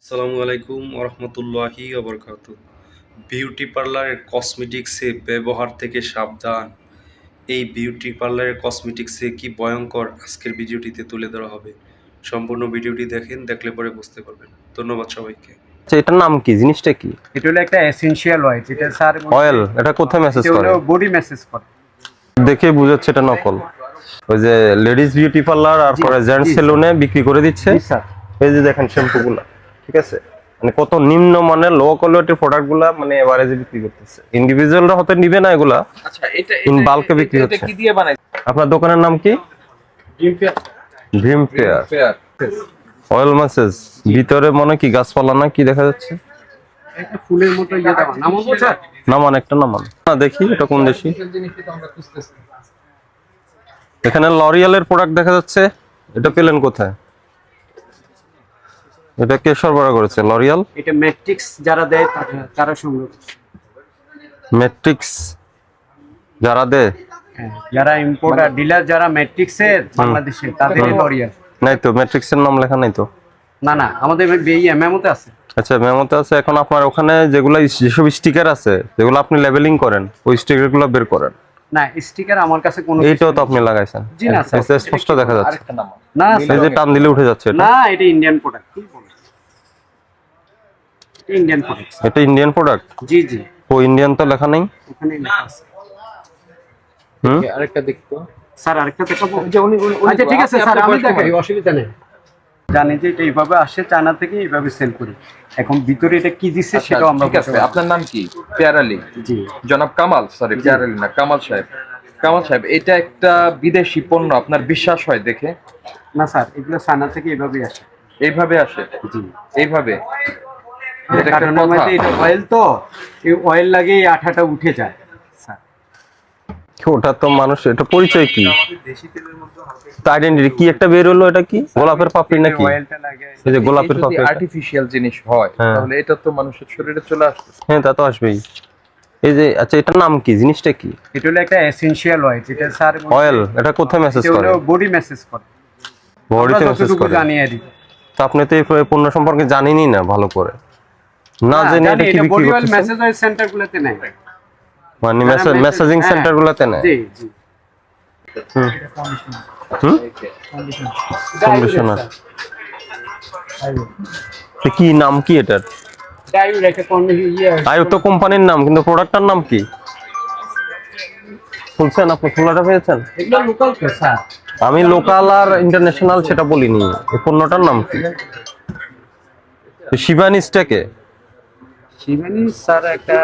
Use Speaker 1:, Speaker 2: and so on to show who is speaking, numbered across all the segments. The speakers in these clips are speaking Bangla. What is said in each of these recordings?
Speaker 1: আসসালামু আলাইকুম ওরহমতুল্লাহি ওবরকাতু। বিউটি পার্লারের কসমেটিক্সে ব্যবহার থেকে সাবধান। এই বিউটি পার্লারের কসমেটিক্সে কি ভয়ঙ্কর আজকের ভিডিওটিতে তুলে ধরা হবে। সম্পূর্ণ ভিডিওটি দেখেন, দেখলে পরে বুঝতে পারবেন। ধন্যবাদ সবাইকে।
Speaker 2: আচ্ছা, এটার নাম কি? জিনিসটা কি?
Speaker 3: এটা হলো একটা এসেনশিয়াল অয়েল, যেটা স্যার
Speaker 2: অয়েল। এটা কোথায় মেসেজ
Speaker 3: এটা
Speaker 2: করে?
Speaker 3: হলো বডি মেসেজ করে।
Speaker 2: দেখে বুঝাচ্ছে এটা নকল। ওই যে লেডিস বিউটি পার্লার আর পরে জেন্টস সেলুনে বিক্রি করে দিচ্ছে।
Speaker 3: জি স্যার।
Speaker 2: এই যে দেখেন শ্যাম্পুগুলা, ঠিক আছে, মানে কত নিম্ন মানের লো কোয়ালিটির প্রোডাক্টগুলা মানে এভারেজে বিক্রি করতেছে। ইন্ডিভিজুয়ালরা হতে নিবে না এগুলা।
Speaker 4: আচ্ছা, এটা
Speaker 2: ইন বাল্কে বিক্রি
Speaker 4: এটা
Speaker 2: হচ্ছে।
Speaker 4: কি দিয়ে বানাইছে?
Speaker 2: আপনার দোকানের নাম কি? Dream fair
Speaker 4: fair
Speaker 2: oil message. ভিতরে মনে কি গাছপালা না কি দেখা যাচ্ছে?
Speaker 3: একটা ফুলের মতো ইয়ে দেওয়া, নাম বলবো স্যার?
Speaker 2: নামান, একটা নামান না, দেখি এটা কোন দেশি।
Speaker 4: জিনিসটা তো আমরা খুঁজতেছি।
Speaker 2: এখানে লরিয়ালের প্রোডাক্ট দেখা যাচ্ছে। এটা পেলেন কোথায়? এটা কে সরবরাহ করেছে? লরিয়াল
Speaker 3: এটা ম্যাট্রিক্স যারা দেয় তারা সংগ্রহ করে।
Speaker 2: ম্যাট্রিক্স যারা দেয়?
Speaker 3: হ্যাঁ, যারা ইম্পোর্টার ডিলার, যারা ম্যাট্রিক্সের বাংলাদেশে, তাদের লরিয়াল।
Speaker 2: নাই তো, ম্যাট্রিক্সের নাম লেখা নাই তো।
Speaker 3: না, আমাদের মেমোতে আছে।
Speaker 2: আচ্ছা, মেমোতে আছে। এখন আপনার ওখানে যেগুলো যেসব স্টিকার আছে, যেগুলো আপনি লেবেলিং করেন, ওই স্টিকার গুলো বের করেন।
Speaker 3: না, স্টিকার আমার কাছে কোনো
Speaker 2: এইটাও তো আপনি লাগাইছেন।
Speaker 3: জি না স্যার,
Speaker 2: এটা স্পষ্ট দেখা যাচ্ছে।
Speaker 4: আরেকটা নাম
Speaker 3: না
Speaker 2: এই যে টান দিলে উঠে যাচ্ছে এটা।
Speaker 3: না, এটা ইন্ডিয়ান প্রোডাক্ট। কি বলেন? Indian product.
Speaker 2: এটা ইন্ডিয়ান প্রোডাক্ট?
Speaker 3: জি।
Speaker 2: ও ইন্ডিয়ান তো লেখা নেই।
Speaker 3: ওখানে লেখা আছে।
Speaker 2: হুম,
Speaker 4: আরেকটা দেখতো
Speaker 3: স্যার আরেকটা দেখাবো?
Speaker 4: যে উনি
Speaker 3: আচ্ছা ঠিক আছে স্যার, আমি দেখাই,
Speaker 4: দেখাই।
Speaker 3: অসুবিধা নেই। জানি যে এটা এইভাবে আসে, চায়না থেকে এইভাবে সেল করি। এখন ভিতরে এটা কি দিচ্ছে সেটাও আমরা
Speaker 4: ঠিক আছে। আপনার নাম কি? পেয়ার আলী।
Speaker 3: জি।
Speaker 4: জনাব কামাল, সরি পেয়ার আলী না, কামাল সাহেব। কামাল সাহেব, এটা একটা বিদেশি পণ্য, আপনার বিশ্বাস হয় দেখে?
Speaker 3: না স্যার, এগুলো চায়না থেকে এইভাবে আসে।
Speaker 4: এইভাবে আসে?
Speaker 3: জি।
Speaker 4: এইভাবে? এটা একটা
Speaker 3: কারণ
Speaker 4: কথা।
Speaker 3: এটা অয়েল, তো এই অয়েল লাগে এই আঠাটা উঠে যায় স্যার।
Speaker 2: ওটা তো মানুষ, এটা পরিচয় কি? আইডেন্টিটি কি একটা বের হলো? এটা কি গোলাপের পাপড়ি নাকি?
Speaker 3: অয়েলটা লাগে।
Speaker 2: এই যে গোলাপের
Speaker 4: যদি
Speaker 2: পাপড়ি,
Speaker 4: আর্টিফিশিয়াল জিনিস হয়
Speaker 2: হ্যাঁ।
Speaker 4: তাহলে এটা তো মানুষের শরীরে চলে আসবে।
Speaker 2: হ্যাঁ, তা তো আসবেই। এই যে, আচ্ছা, এটার নাম কি? জিনিসটা কি?
Speaker 3: এটা হলো একটা এসেনশিয়াল অয়েল, যেটা স্যার
Speaker 2: অয়েল। এটা কোথায় মেসেজ
Speaker 3: এটা
Speaker 2: করে?
Speaker 3: হলো বডি মেসেজ করে।
Speaker 2: বডিতে
Speaker 3: আমরা
Speaker 2: মেসেজ
Speaker 3: যতটুকু
Speaker 2: করে।
Speaker 3: জানি আর কি।
Speaker 2: তা আপনি তো এই পণ্য সম্পর্কে জানেনই না ভালো করে। না জেনে এটা কি বিক্রি
Speaker 3: বডি অয়েল
Speaker 2: করতেছেন?
Speaker 3: মেসেজ অয়েল সেন্টারগুলোতে নেয়।
Speaker 2: মানে মেসেজিং
Speaker 3: হ্যাঁ,
Speaker 2: সেন্টারগুলোতে নেয়।
Speaker 3: জি।
Speaker 2: হুম হুম, কন্ডিশনার। তো কি নাম কি এটার?
Speaker 3: ডাইরেক্ট একটা
Speaker 2: আয়ু তো কোম্পানির নাম, কিন্তু প্রোডাক্টটার নাম কি? খুলছেন আপনি? খোলাটা পেয়েছেন?
Speaker 3: এগুলো লোকাল তো স্যার।
Speaker 2: আমি লোকাল আর ইন্টারন্যাশনাল সেটা বলিনি। এই পণ্যটার নাম কি? শিবানিসটাকে?
Speaker 3: শিবানী স্যার একটা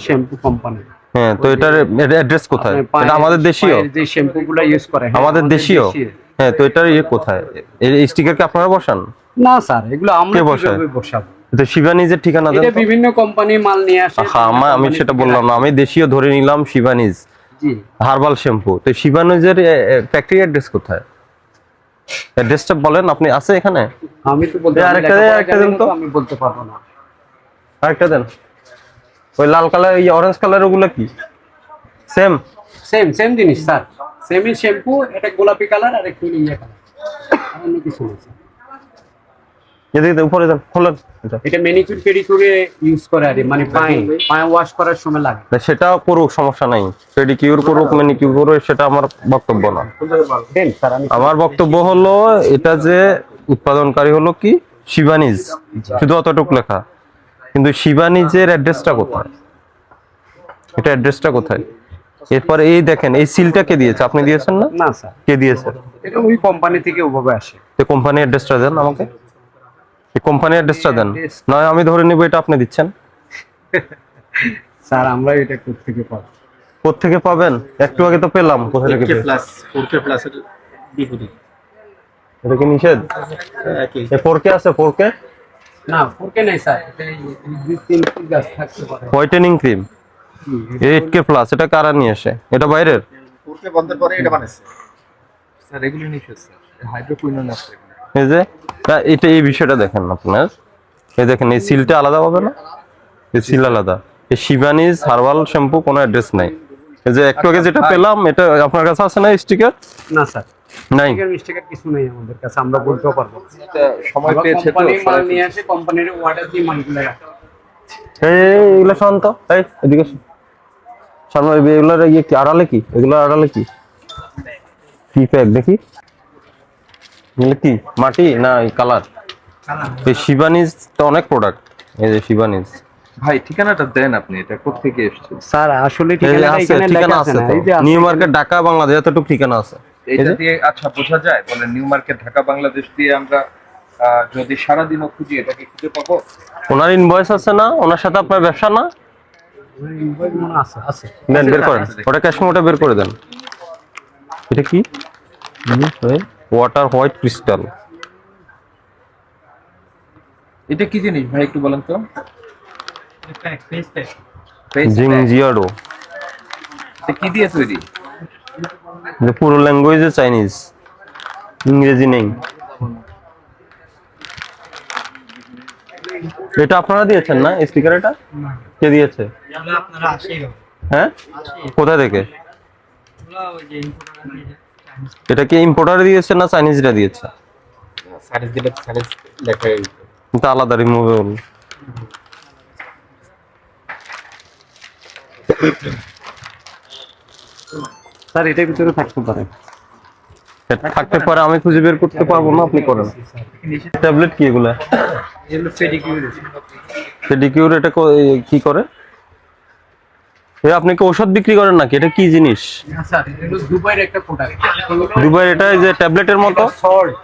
Speaker 3: শ্যাম্পু কোম্পানি।
Speaker 2: হ্যাঁ, তো এটার অ্যাড্রেস কোথায়? এটা আমাদের দেশীয়?
Speaker 3: যে শ্যাম্পুগুলো ইউজ করে, হ্যাঁ,
Speaker 2: আমাদের দেশীয়? হ্যাঁ, তো এটার কোথায়? এই স্টিকার কি আপনারা বসান?
Speaker 3: না স্যার, এগুলো আমরা
Speaker 2: কে বসায়?
Speaker 3: কিভাবে বসাবো?
Speaker 2: তো শিবানিজের ঠিকানা দেন
Speaker 3: এটা
Speaker 2: তো।
Speaker 3: বিভিন্ন কোম্পানি মাল নিয়ে আসে।
Speaker 2: হ্যাঁ, আমি সেটা বললাম না, আমি দেশীয় ধরে নিলাম। শিবানিজ
Speaker 3: জি।
Speaker 2: Herbal shampoo. তো শিবানিজের ফ্যাক্টরি অ্যাড্রেস কোথায়? অ্যাড্রেসটা বলেন আপনি। আছে এখানে?
Speaker 3: আমি তো বলতে
Speaker 2: আরেকটা দেন তো।
Speaker 3: আমি বলতে পারবো না।
Speaker 2: আরেকটা দেন। ওই লাল কালার, এই অরেঞ্জ কালার, ওগুলো কি সেম?
Speaker 3: সেম জিনিস স্যার। সেমই শ্যাম্পু, এটা গোলাপি কালার আর একটু ইয়ে কালার। আর অন্য কিছু না স্যার।
Speaker 2: এদিকে উপরে দেন, খোলেন এটা।
Speaker 3: এটা ম্যানিকিউর পেডিকিউরে ইউজ করে আর কি, মানে পায়ে ওয়াশ করার সময় লাগে।
Speaker 2: না, সেটা করুক, সমস্যা নাই। পেডিকিউর করুক, ম্যানিকিউর করুক, সেটা আমার বক্তব্য না।
Speaker 3: দেন স্যার, আমি
Speaker 2: আমার বক্তব্য হলো এটা যে উৎপাদনকারী হলো কি শিবানিজ, শুধু অতটুকু লেখা। কিন্তু শিবানিজের অ্যাড্রেসটা কোথায়? এটা অ্যাড্রেসটা কোথায়? এরপরে এই দেখেন, এই সিলটা কে দিয়েছে? আপনি দিয়েছেন না?
Speaker 3: না স্যার,
Speaker 2: কে দিয়েছে?
Speaker 3: এটা ওই কোম্পানি থেকে ওভাবে আসে।
Speaker 2: এই কোম্পানির অ্যাড্রেসটা দেন আমাকে। এই কোম্পানির অ্যাড্রেসটা দেন, নয় আমি ধরে নিব এটা আপনি দিচ্ছেন।
Speaker 3: স্যার, আমরা এটা কোত্থেকে পাবো?
Speaker 2: কোত্থেকে পাবেন? একটু আগে তো পেলাম। কোথা থেকে পেলেন? এটা কি নিষেধ? এ 4K আছে? 4K
Speaker 3: না, 4K নাই স্যার, এটা 2-3 গাছ থাকতে পারে।
Speaker 2: Whitening cream 8K plus. এটা কারা নিয়ে আসে? এটা বাইরের?
Speaker 4: স্যার এগুলো নিষেধ স্যার, হাইড্রোকুইনোন আছে।
Speaker 2: এই যে এটা, এই বিষয়টা দেখেন আপনার। এই দেখেন, এই সিলটা আলাদা পাবে না? এই সিল আলাদা। এই শিবানিজ হার্বাল শ্যাম্পু কোনো অ্যাড্রেস নাই। এই যে একটু আগে যেটা পেলাম, এটা আপনার কাছে আছে না স্টিকার?
Speaker 3: না স্যার,
Speaker 2: নাই।
Speaker 3: মিস্টেকের কিছু নেই আমাদের কাছে, আমরা বলতেও পারবো।
Speaker 4: এটা সময়
Speaker 3: আমরা
Speaker 4: পেয়েছে তো
Speaker 3: কোম্পানির মাল
Speaker 4: সরাসরি।
Speaker 3: নিয়ে আসে, কোম্পানির অর্ডার দিয়ে মালগুলো রাখে।
Speaker 2: এগুলো শান্ত, এই এদিকে এসো। সামনে এগুলোর ইয়ে কি আড়ালে কি, এগুলো আড়ালে কি কি প্যাক দেখি, এগুলো কি মাটি না কালার? এই শিবানিজ তো অনেক প্রোডাক্ট, এই যে শিবানিজ।
Speaker 4: ভাই ঠিকানাটা দেন আপনি, এটা কোত্থেকে এসেছে?
Speaker 3: স্যার আসলে
Speaker 2: এই যে
Speaker 3: ঠিকানাটা
Speaker 2: আছে,
Speaker 3: এখানে
Speaker 2: ঠিকানা
Speaker 3: লেখা
Speaker 2: আছে
Speaker 3: আছে না,
Speaker 2: তো,
Speaker 3: এই যে আছে
Speaker 2: নিউ
Speaker 3: এখানে।
Speaker 2: মার্কেট ঢাকা বাংলাদেশ এতটুকু ঠিকানা আছে। এই
Speaker 4: এটা
Speaker 2: যে
Speaker 4: দিয়ে আচ্ছা বোঝা যায়? বলে নিউ মার্কেট ঢাকা বাংলাদেশ দিয়ে আমরা যদি সারাদিনও খুঁজি এটাকে খুঁজে পাবো?
Speaker 2: ওনার ইনভয়েস আছে না, ওনার সাথে আপনার ব্যবসা না?
Speaker 3: মনে আছে, আছে।
Speaker 2: দেন বের করেন, ওটা ক্যাশ মোটা বের করে দেন। এটা কি? Water white crystal.
Speaker 4: এটা কি জিনিস ভাই একটু বলেন তো? Face pack।
Speaker 2: জিংজিয়াডো।
Speaker 4: এটা কি দিয়ে তৈরি?
Speaker 2: যে পুরো ল্যাঙ্গুয়েজে চাইনিজ, ইংরেজি নেই। এটা আপনারা দিয়েছেন না স্টিকার? এটা কে দিয়েছে? হ্যাঁ, কোথা থেকে? এটা কি ইম্পোর্টার দিয়েছে না চাইনিজরা দিয়েছে?
Speaker 3: সাইজ দিলে সাইজ লেখা
Speaker 2: কিন্তু আলাদা রিমুভেবল।
Speaker 3: স্যার এটার ভিতরে থাকতে পারে।
Speaker 2: থাকতে পারে, আমি খুঁজে বের করতে পারবো না, আপনি করেন। ট্যাবলেট কি এগুলা?
Speaker 3: এগুলো পেডিকিউর।
Speaker 2: পেডিকিউর এটা কি করে? আপনি কি ঔষধ বিক্রি করেন নাকি? এটা কি জিনিস?
Speaker 3: স্যার এগুলো দুবাইয়ের একটা প্রোডাক্ট।
Speaker 2: দুবাইয়ের, এটা এই যে ট্যাবলেটের মতো।
Speaker 3: সল্ট।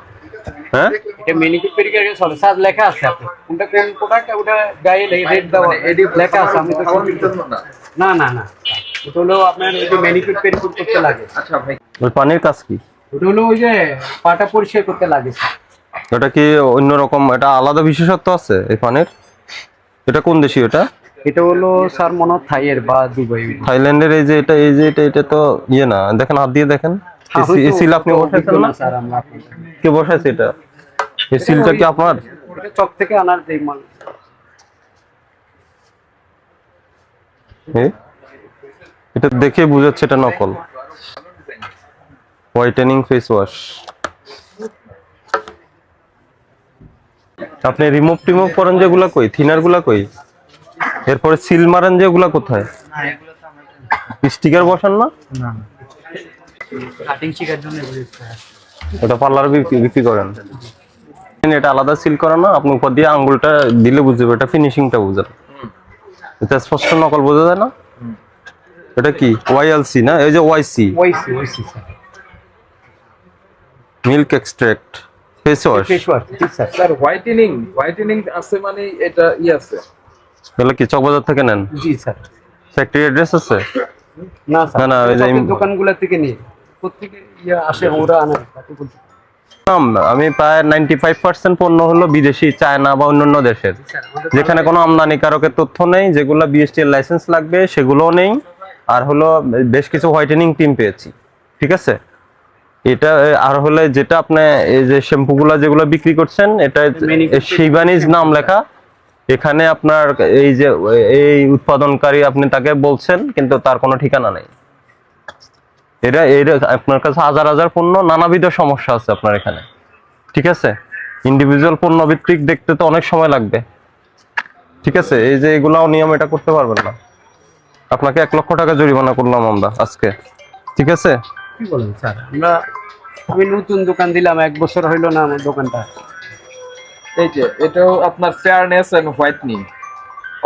Speaker 2: হ্যাঁ,
Speaker 3: এটা মেনিকিউর পেডিকিউর সল্ট। স্যার লেখা আছে আপনি কোনটা কোন প্রোডাক্ট, ওটা গায়ে রেড দেওয়া লেখা আছে। আমি তো
Speaker 4: খাওয়ানোর জন্য না।
Speaker 3: না না না, ওটা হলো আপনার ওই যে মেনিকিউর পেডিকিউর করতে লাগে।
Speaker 4: আচ্ছা ভাই,
Speaker 2: ওই পানির কাজ কি?
Speaker 3: ওটা হলো ওই যে পাটা পরিষ্কার করতে লাগে স্যার।
Speaker 2: এটা কি অন্যরকম, এটা আলাদা বিশেষত্ব আছে এই পানির? এটা কোন দেশি? এটা
Speaker 3: এটা হলো স্যার মনে হয় থাইয়ের বা দুবাই।
Speaker 2: থাইল্যান্ডের। এই যে এটা, এই যে এটা তো ইয়ে না, দেখেন হাত দিয়ে দেখেন। এই সিল আপনি বসাইছেন না?
Speaker 3: স্যার আমরা
Speaker 2: কে বসাইছে এটা? এই সিলটা কি আপনার?
Speaker 3: এটা চক থেকে আনার যে মাল।
Speaker 2: এটা দেখে বুঝাচ্ছে এটা নকল। Whitening face wash. আপনি রিমুভ টিমুভ করেন যেগুলা কই? থিনার গুলা কই? এরপরে সিল মারেন যেগুলা কোথায়? স্টিকার বসান না?
Speaker 3: কাটিং শিকার জন্য
Speaker 2: এটা পার্লার বিক্রি করেন? এটা আলাদা সিল করা না, আপনি উপর দিয়ে আঙ্গুলটা দিলে বুঝবে, এটা ফিনিশিংটা বুঝবে। এটা স্পষ্ট নকল বোঝা যায় না? এটা কি ওয়াইএলসি না? এই যে ওয়াইসি,
Speaker 3: ওইসি sir.
Speaker 2: Milk extract face wash.
Speaker 3: Face wash ঠিক স্যার।
Speaker 4: স্যার হোয়াইটেনিং আছে মানে এটা আছে?
Speaker 2: এগুলো কি চকবাজার থেকে নেন?
Speaker 3: জি স্যার।
Speaker 2: ফ্যাক্টরি অ্যাড্রেস আছে?
Speaker 3: না স্যার,
Speaker 2: না, ওই যে
Speaker 3: দোকানগুলো থেকে নিয়ে প্রত্যেকে আসে, ওরা আনে।
Speaker 2: আমি প্রায় 95% পণ্য হলো বিদেশি, চায়না বা অন্যান্য দেশের, যেখানে কোনো আমদানিকারকের তথ্য নেই, যেগুলো বিএসটি এর লাইসেন্স লাগবে সেগুলোও নেই। আর হলো বেশ কিছু হোয়াইটেনিং টিম পেয়েছি, ঠিক আছে? এটা আর হলে যেটা আপনি এই যে শ্যাম্পুগুলো যেগুলো বিক্রি করছেন, এটা শিবানিজ নাম লেখা। এখানে আপনার এই যে এই উৎপাদনকারী, আপনি তাকে বলছেন কিন্তু তার কোনো ঠিকানা নেই। এটা আপনার কাছে হাজার হাজার পণ্য, নানাবিধ সমস্যা আছে আপনার এখানে, ঠিক আছে? ইন্ডিভিজুয়াল পণ্য ভিত্তিক দেখতে তো অনেক সময় লাগবে, ঠিক আছে? এই যে এগুলাও নিয়ম, এটা করতে পারবেন না। আপনাকে 1 লক্ষ টাকা জরিমানা করলাম আমরা আজকে, ঠিক আছে?
Speaker 3: কি বলেন স্যার? আমি নতুন দোকান দিলাম, 1 বছর হইলো না আমার দোকানটা।
Speaker 4: এই যে এটাও আপনার ফেয়ারনেস এন্ড হোয়াইটনিং,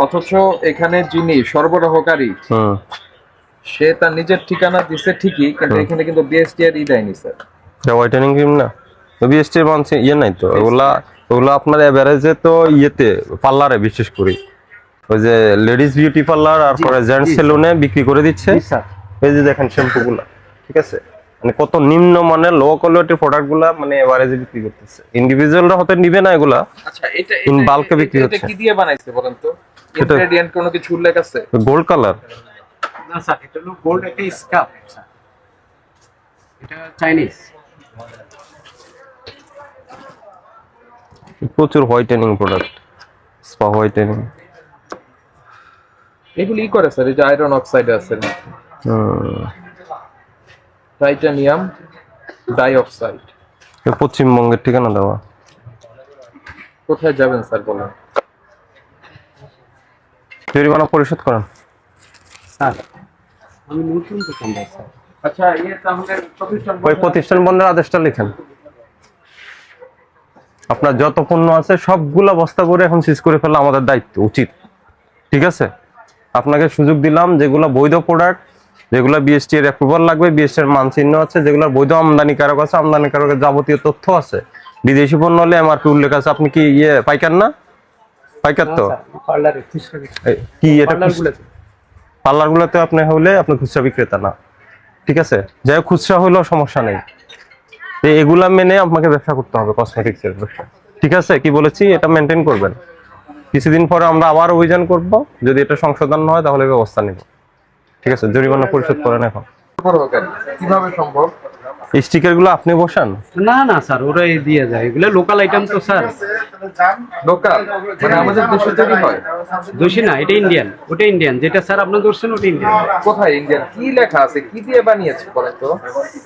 Speaker 4: অথচ এখানে যিনি সরবরাহকারী সে তার নিজের ঠিকানা দিছে ঠিকই, কিন্তু এখানে কিন্তু বিএসটি এর দেয়নি স্যার।
Speaker 2: এটা হোয়াইটেনিং ক্রিম না, বিএসটি এর মানছে ইয়ে নাই তো। ওগুলা আপনার এভারেজে তো ইয়েতে পার্লারে, বিশেষ করে ওই যে লেডিস বিউটি পার্লার আর পরে জেন্টস সেলুনে বিক্রি করে দিচ্ছে। এই যে দেখেন শ্যাম্পুগুলা, ঠিক আছে? মানে কত নিম্ন মানের লো কোয়ালিটির প্রোডাক্ট গুলা মানে এভারেজে বিক্রি করতেছে। ইন্ডিভিজুয়ালরা হতে নিবে না এগুলা।
Speaker 4: আচ্ছা এটা
Speaker 2: ইন বাল্কে বিক্রি হচ্ছে।
Speaker 4: এটা কি দিয়ে বানাইছে বলেন তো? ইনগ্রেডিয়েন্ট কোনো কিছু উল্লেখ আছে?
Speaker 2: গোল্ড কালার
Speaker 3: না স্যার, এটা হলো গোল্ড একটা স্কাপ স্যার। এটা চাইনিজ।
Speaker 2: প্রচুর হোয়াইটেনিং প্রোডাক্ট, স্পা হোয়াইটেনিং।
Speaker 4: এগুলি করে স্যার, এই যে আয়রন অক্সাইড আছে, টাইটানিয়াম, ডাইঅক্সাইড।
Speaker 2: পশ্চিমবঙ্গের ঠিকানা দেওয়া।
Speaker 4: কোথায় যাবেন স্যার বলেন?
Speaker 2: জরিমানা পরিশোধ করেন।
Speaker 3: স্যার আমি নতুন দোকানদার স্যার।
Speaker 4: আচ্ছা তাহলে প্রতিষ্ঠান
Speaker 2: ওই প্রতিষ্ঠান বন্ধের আদেশটা লিখেন। আপনার যত পণ্য আছে সবগুলা বস্তা করে এখন সিজ করে ফেলা আমাদের দায়িত্ব, উচিত। ঠিক আছে, আপনাকে সুযোগ দিলাম যেগুলো বৈধ প্রোডাক্ট, যেগুলো বিএসটি এর অ্যাপ্রুভাল লাগবে, বিএসটি এর মানচিহ্ন আছে, যেগুলো বৈধ আমদানিকারক আছে, আমদানিকারকের যাবতীয় তথ্য আছে, বিদেশি পণ্য হলে এমআরপি উল্লেখ আছে। আপনি কি পাইকার না? পাইকার তো
Speaker 3: পার্লারে খুচরা
Speaker 2: কি এটা
Speaker 3: পার্লারগুলোতে।
Speaker 2: পার্লারগুলোতে আপনি হলে আপনি খুচরা বিক্রেতা না। ঠিক আছে, যাই হোক, খুচরা হইলেও সমস্যা নেই। এগুলা মেনে আপনাকে ব্যবসা করতে হবে, কসমেটিক্স এর ব্যবসা। ঠিক আছে, কি বলেছি এটা মেনটেন করবেন। কিছুদিন পরে আমরা আবার অভিযান করব, যদি এটা সংশোধন না হয় তাহলে ব্যবস্থা নিব। ঠিক আছে, জরিমানা পরিশোধ করেন এখন।
Speaker 4: সরবরাহকারী কিভাবে সম্ভব?
Speaker 2: এই স্টিকার গুলো আপনি বসান?
Speaker 3: না না স্যার, ওরাই দিয়ে যায়, এগুলো লোকাল আইটেম তো স্যার।
Speaker 4: লোকাল মানে আমাদের দেশে তৈরি হয়?
Speaker 3: দোষী না, এটা ইন্ডিয়ান, ওটা ইন্ডিয়ান। যেটা স্যার আপনার ধরছেন ওটা ইন্ডিয়ান।
Speaker 4: কোথায় ইন্ডিয়ান? কি লেখা আছে, কি দিয়ে বানিয়েছে বলেন তো?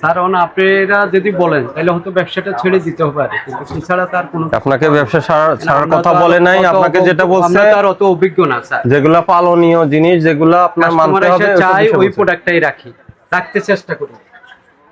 Speaker 3: স্যার আপনারা যদি বলেন তাহলে হয়তো ব্যবসাটা ছেড়ে দিতে পারে, কিন্তু এছাড়া তার কোনো
Speaker 2: আপনাকে ব্যবসা ছাড়ার কথা বলে নাই। আপনাকে যেটা বলছে,
Speaker 3: আমরা তার অত অভিজ্ঞ না স্যার।
Speaker 2: যেগুলা পালনীয় জিনিস, যেগুলা আপনার মানতে হবে,
Speaker 3: চাই ওই প্রোডাক্টটাই রাখতে চেষ্টা করি।